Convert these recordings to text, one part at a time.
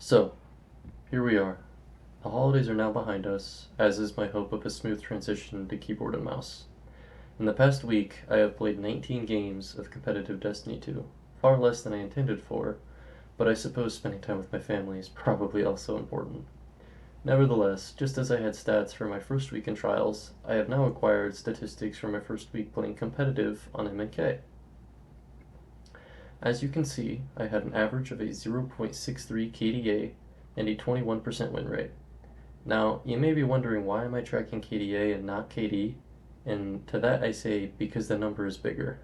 So, here we are. The holidays are now behind us, as is my hope of a smooth transition to keyboard and mouse. In the past week, I have played 19 games of competitive Destiny 2, far less than I intended for, but I suppose spending time with my family is probably also important. Nevertheless, just as I had stats for my first week in Trials, I have now acquired statistics for my first week playing competitive on MNK. As you can see, I had an average of a 0.63 KDA and a 21% win rate. Now, you may be wondering, why am I tracking KDA and not KD? And to that I say, because the number is bigger.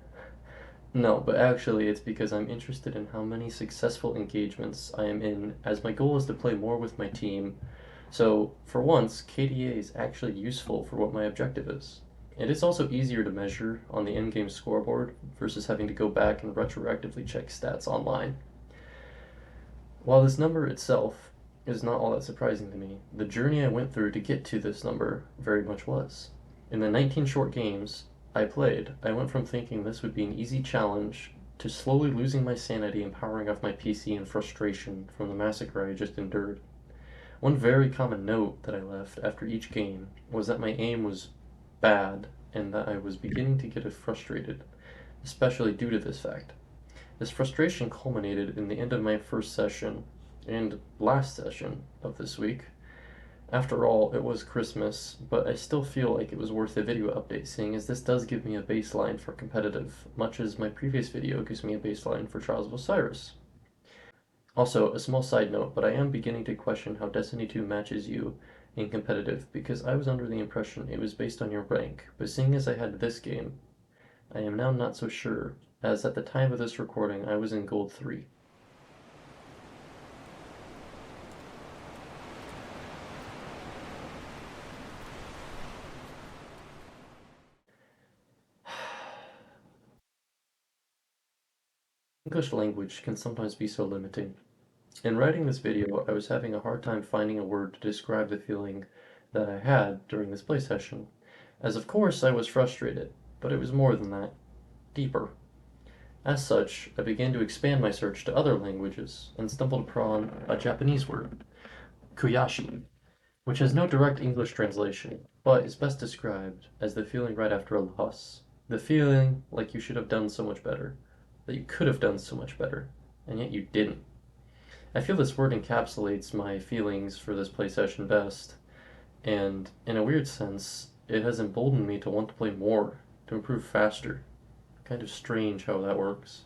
No, but actually it's because I'm interested in how many successful engagements I am in, as my goal is to play more with my team. So, for once, KDA is actually useful for what my objective is. It is also easier to measure on the in-game scoreboard versus having to go back and retroactively check stats online. While this number itself is not all that surprising to me, the journey I went through to get to this number very much was. In the 19 short games I played, I went from thinking this would be an easy challenge to slowly losing my sanity and powering off my PC in frustration from the massacre I just endured. One very common note that I left after each game was that my aim was bad and that I was beginning to get frustrated, especially due to this fact. This frustration culminated in the end of my first session and last session of this week. After all, it was Christmas, but I still feel like it was worth a video update, seeing as this does give me a baseline for competitive, much as my previous video gives me a baseline for Trials of Osiris. Also, a small side note, but I am beginning to question how Destiny 2 matches you in competitive, because I was under the impression it was based on your rank, but seeing as I had this game, I am now not so sure, as at the time of this recording I was in Gold 3. English language can sometimes be so limiting. In writing this video, I was having a hard time finding a word to describe the feeling that I had during this play session, as of course I was frustrated, but it was more than that, deeper. As such, I began to expand my search to other languages and stumbled upon a Japanese word, kuyashi, which has no direct English translation, but is best described as the feeling right after a loss. The feeling like you should have done so much better, that you could have done so much better, and yet you didn't. I feel this word encapsulates my feelings for this play session best, and in a weird sense, it has emboldened me to want to play more, to improve faster. Kind of strange how that works.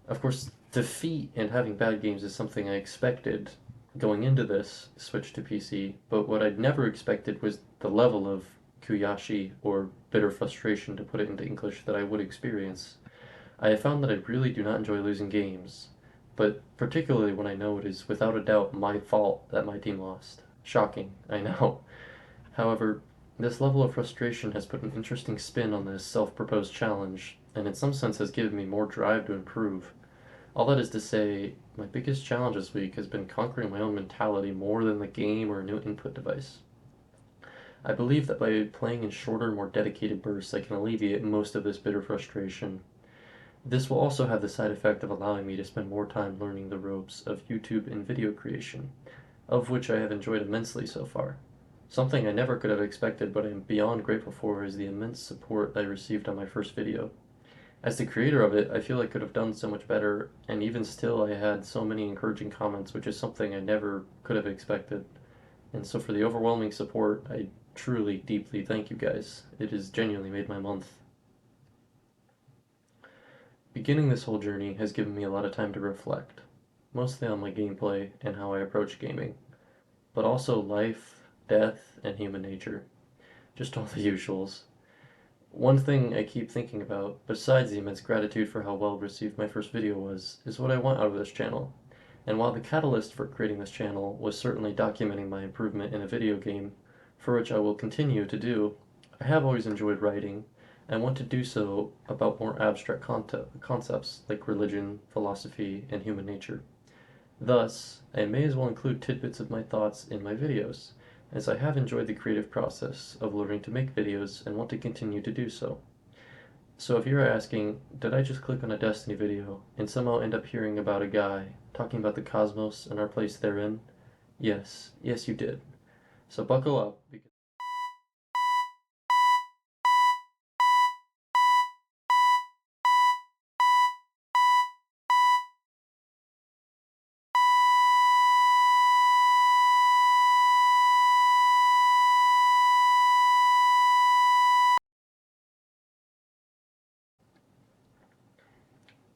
Of course, defeat and having bad games is something I expected going into this switch to PC, but what I'd never expected was the level of kuyashi, or bitter frustration to put it into English, that I would experience. I have found that I really do not enjoy losing games, but particularly when I know it is without a doubt my fault that my team lost. Shocking, I know. However, this level of frustration has put an interesting spin on this self-proposed challenge, and in some sense has given me more drive to improve. All that is to say, my biggest challenge this week has been conquering my own mentality more than the game or a new input device. I believe that by playing in shorter, more dedicated bursts, I can alleviate most of this bitter frustration. This will also have the side effect of allowing me to spend more time learning the ropes of YouTube and video creation, of which I have enjoyed immensely so far. Something I never could have expected but I am beyond grateful for is the immense support I received on my first video. As the creator of it, I feel I could have done so much better, and even still I had so many encouraging comments, which is something I never could have expected. And so for the overwhelming support, I truly, deeply thank you guys. It has genuinely made my month. Beginning this whole journey has given me a lot of time to reflect, mostly on my gameplay and how I approach gaming, but also life, death, and human nature. Just all the usuals. One thing I keep thinking about, besides the immense gratitude for how well received my first video was, is what I want out of this channel. And while the catalyst for creating this channel was certainly documenting my improvement in a video game, for which I will continue to do, I have always enjoyed writing, and want to do so about more abstract concepts like religion, philosophy, and human nature. Thus, I may as well include tidbits of my thoughts in my videos, as I have enjoyed the creative process of learning to make videos and want to continue to do so. So if you're asking, did I just click on a Destiny video and somehow end up hearing about a guy talking about the cosmos and our place therein? Yes, yes you did. So buckle up, because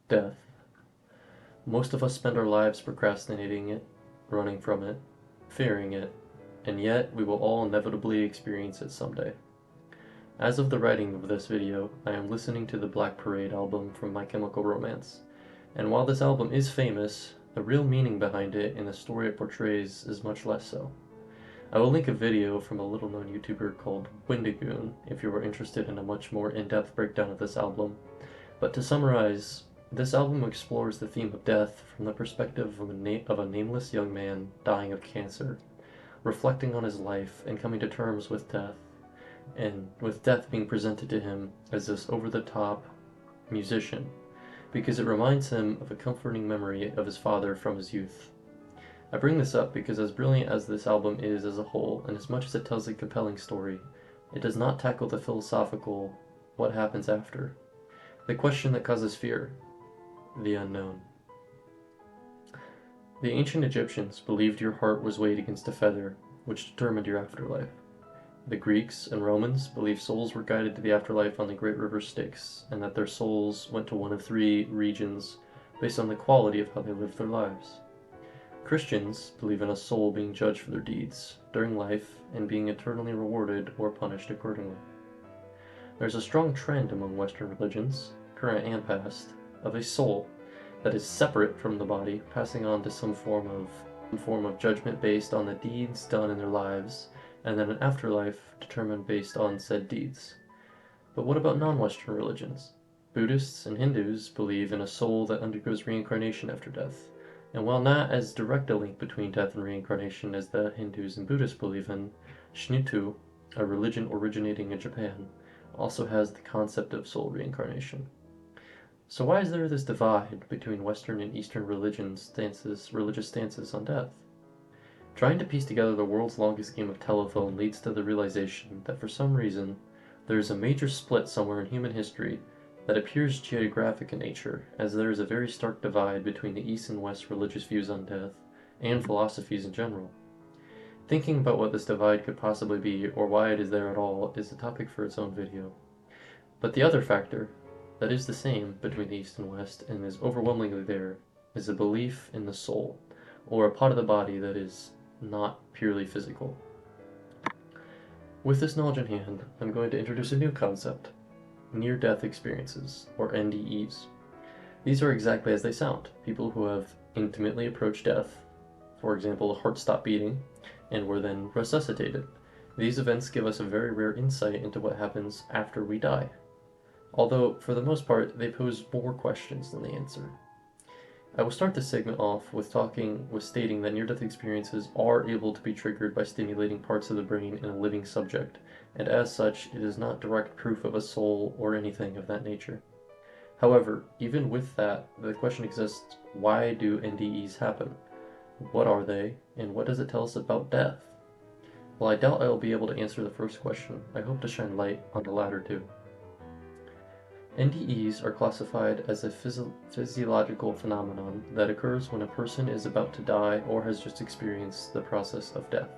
death. Most of us spend our lives procrastinating it, running from it, fearing it, and yet we will all inevitably experience it someday. As of the writing of this video, I am listening to the Black Parade album from My Chemical Romance, and while this album is famous, the real meaning behind it and the story it portrays is much less so. I will link a video from a little-known YouTuber called Windigoon if you are interested in a much more in-depth breakdown of this album. But to summarize, this album explores the theme of death from the perspective of a nameless young man dying of cancer, reflecting on his life and coming to terms with death, and with death being presented to him as this over-the-top musician, because it reminds him of a comforting memory of his father from his youth. I bring this up because as brilliant as this album is as a whole, and as much as it tells a compelling story, it does not tackle the philosophical what happens after, the question that causes fear, the unknown. The ancient Egyptians believed your heart was weighed against a feather, which determined your afterlife. The Greeks and Romans believed souls were guided to the afterlife on the great river Styx, and that their souls went to one of three regions based on the quality of how they lived their lives. Christians believe in a soul being judged for their deeds during life and being eternally rewarded or punished accordingly. There's a strong trend among Western religions, current and past, of a soul that is separate from the body, passing on to some form of judgment based on the deeds done in their lives, and then an afterlife determined based on said deeds. But what about non-Western religions? Buddhists and Hindus believe in a soul that undergoes reincarnation after death. And while not as direct a link between death and reincarnation as the Hindus and Buddhists believe in, Shinto, a religion originating in Japan, also has the concept of soul reincarnation. So why is there this divide between Western and Eastern religious stances on death? Trying to piece together the world's longest game of telephone leads to the realization that for some reason, there is a major split somewhere in human history that appears geographic in nature, as there is a very stark divide between the East and West religious views on death, and philosophies in general. Thinking about what this divide could possibly be, or why it is there at all, is a topic for its own video. But the other factor, that is the same between the East and West, and is overwhelmingly there, is a belief in the soul, or a part of the body that is not purely physical. With this knowledge in hand, I'm going to introduce a new concept, near-death experiences, or NDEs. These are exactly as they sound, people who have intimately approached death, for example, a heart stopped beating, and were then resuscitated. These events give us a very rare insight into what happens after we die, although for the most part they pose more questions than they answer. I will start this segment off with stating that near-death experiences are able to be triggered by stimulating parts of the brain in a living subject, and as such, it is not direct proof of a soul or anything of that nature. However, even with that, the question exists, why do NDEs happen? What are they, and what does it tell us about death? While I doubt I will be able to answer the first question, I hope to shine light on the latter too. NDEs are classified as a physiological phenomenon that occurs when a person is about to die or has just experienced the process of death.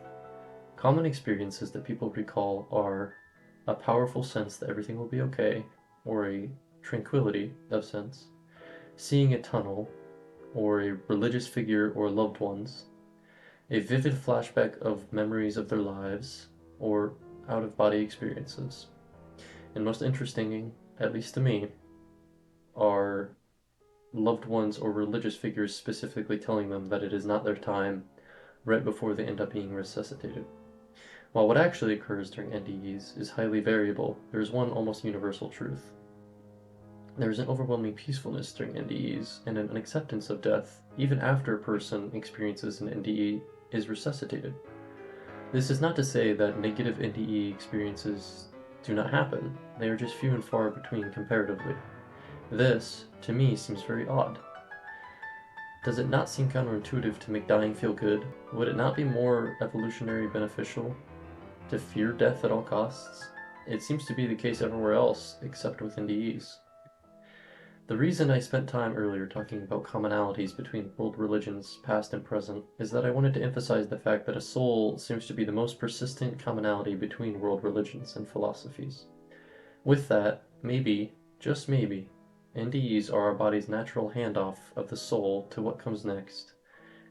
Common experiences that people recall are a powerful sense that everything will be okay, or a tranquility of sense, seeing a tunnel, or a religious figure or loved ones, a vivid flashback of memories of their lives, or out-of-body experiences. And most interesting, at least to me, are loved ones or religious figures specifically telling them that it is not their time right before they end up being resuscitated. While what actually occurs during NDEs is highly variable, there is one almost universal truth. There is an overwhelming peacefulness during NDEs and an acceptance of death even after a person experiences an NDE is resuscitated. This is not to say that negative NDE experiences do not happen, they are just few and far between comparatively. This, to me, seems very odd. Does it not seem counterintuitive to make dying feel good? Would it not be more evolutionary beneficial to fear death at all costs? It seems to be the case everywhere else except with NDEs. The reason I spent time earlier talking about commonalities between world religions, past and present, is that I wanted to emphasize the fact that a soul seems to be the most persistent commonality between world religions and philosophies. With that, maybe, just maybe, NDEs are our body's natural handoff of the soul to what comes next,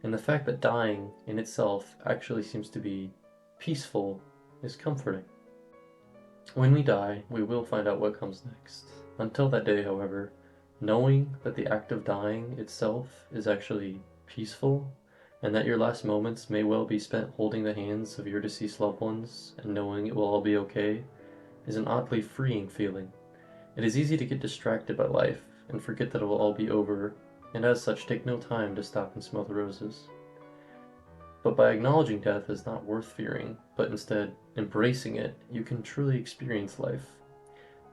and the fact that dying in itself actually seems to be peaceful is comforting. When we die, we will find out what comes next. Until that day, however, knowing that the act of dying itself is actually peaceful, and that your last moments may well be spent holding the hands of your deceased loved ones and knowing it will all be okay, is an oddly freeing feeling. It is easy to get distracted by life and forget that it will all be over, and as such take no time to stop and smell the roses. But by acknowledging death as not worth fearing, but instead embracing it, you can truly experience life.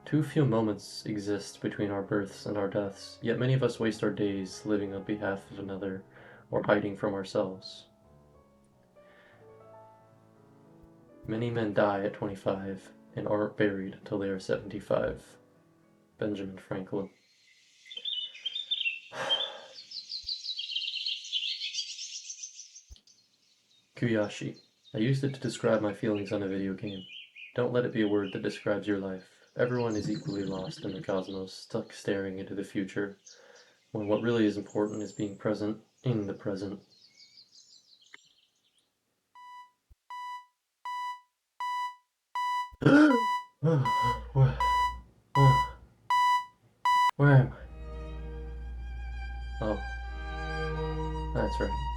Too few moments exist between our births and our deaths, yet many of us waste our days living on behalf of another or hiding from ourselves. Many men die at 25 and aren't buried until they are 75. Benjamin Franklin. Kuyashi. I used it to describe my feelings on a video game. Don't let it be a word that describes your life. Everyone is equally lost in the cosmos, stuck staring into the future, when what really is important is being present in the present. Where am I? Oh, that's right.